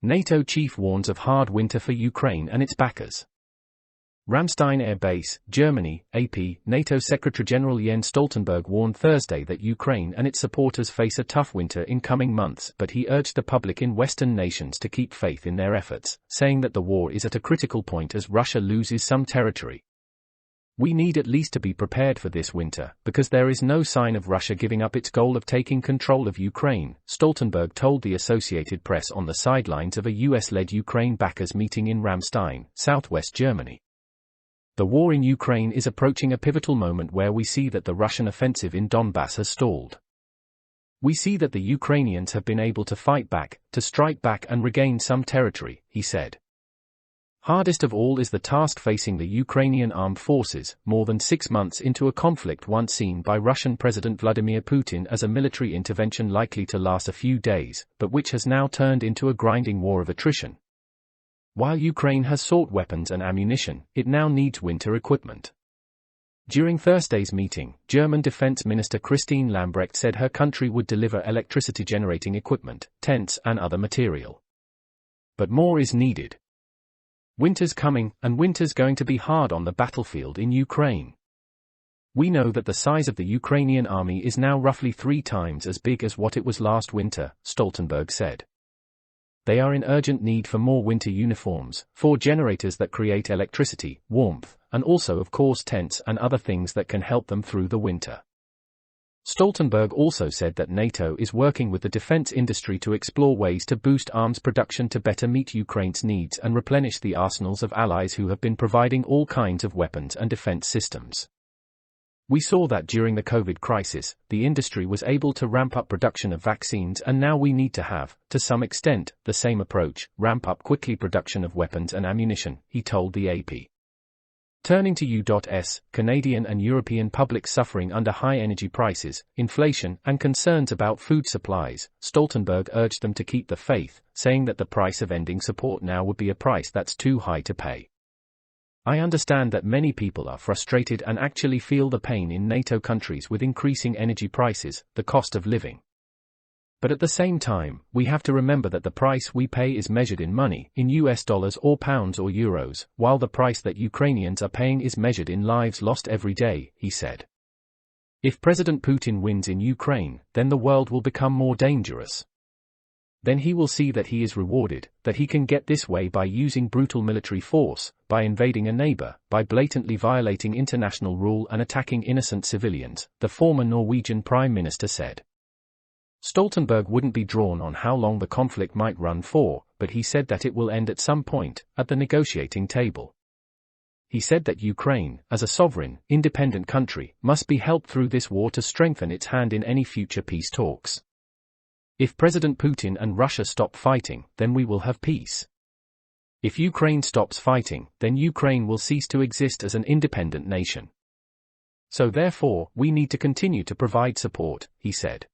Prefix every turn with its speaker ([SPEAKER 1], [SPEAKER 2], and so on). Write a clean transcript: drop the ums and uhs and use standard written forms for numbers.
[SPEAKER 1] NATO chief warns of hard winter for Ukraine and its backers. Ramstein Air Base, Germany, AP. NATO Secretary-General Jens Stoltenberg warned Thursday that Ukraine and its supporters face a tough winter in coming months, but he urged the public in Western nations to keep faith in their efforts, saying that the war is at a critical point as Russia loses some territory. "We need at least to be prepared for this winter, because there is no sign of Russia giving up its goal of taking control of Ukraine," Stoltenberg told the Associated Press on the sidelines of a US-led Ukraine backers meeting in Ramstein, southwest Germany. "The war in Ukraine is approaching a pivotal moment where we see that the Russian offensive in Donbass has stalled. We see that the Ukrainians have been able to fight back, to strike back and regain some territory," he said. Hardest of all is the task facing the Ukrainian armed forces, more than 6 months into a conflict once seen by Russian President Vladimir Putin as a military intervention likely to last a few days, but which has now turned into a grinding war of attrition. While Ukraine has sought weapons and ammunition, it now needs winter equipment. During Thursday's meeting, German Defense Minister Christine Lambrecht said her country would deliver electricity-generating equipment, tents and other material. But more is needed. Winter's coming, and winter's going to be hard on the battlefield in Ukraine. We know that the size of the Ukrainian army is now roughly 3 times as big as what it was last winter, Stoltenberg said. They are in urgent need for more winter uniforms, 4 generators that create electricity, warmth, and also of course tents and other things that can help them through the winter. Stoltenberg also said that NATO is working with the defense industry to explore ways to boost arms production to better meet Ukraine's needs and replenish the arsenals of allies who have been providing all kinds of weapons and defense systems. "We saw that during the COVID crisis, the industry was able to ramp up production of vaccines, and now we need to have, to some extent, the same approach, ramp up quickly production of weapons and ammunition," he told the AP. Turning to U.S., Canadian and European public suffering under high energy prices, inflation, and concerns about food supplies, Stoltenberg urged them to keep the faith, saying that the price of ending support now would be a price that's too high to pay. "I understand that many people are frustrated and actually feel the pain in NATO countries with increasing energy prices, the cost of living. But at the same time, we have to remember that the price we pay is measured in money, in US dollars or pounds or euros, while the price that Ukrainians are paying is measured in lives lost every day," he said. "If President Putin wins in Ukraine, then the world will become more dangerous. Then he will see that he is rewarded, that he can get this way by using brutal military force, by invading a neighbor, by blatantly violating international rule and attacking innocent civilians," the former Norwegian Prime Minister said. Stoltenberg wouldn't be drawn on how long the conflict might run for, but he said that it will end at some point, at the negotiating table. He said that Ukraine, as a sovereign, independent country, must be helped through this war to strengthen its hand in any future peace talks. "If President Putin and Russia stop fighting, then we will have peace. If Ukraine stops fighting, then Ukraine will cease to exist as an independent nation. So therefore, we need to continue to provide support," he said.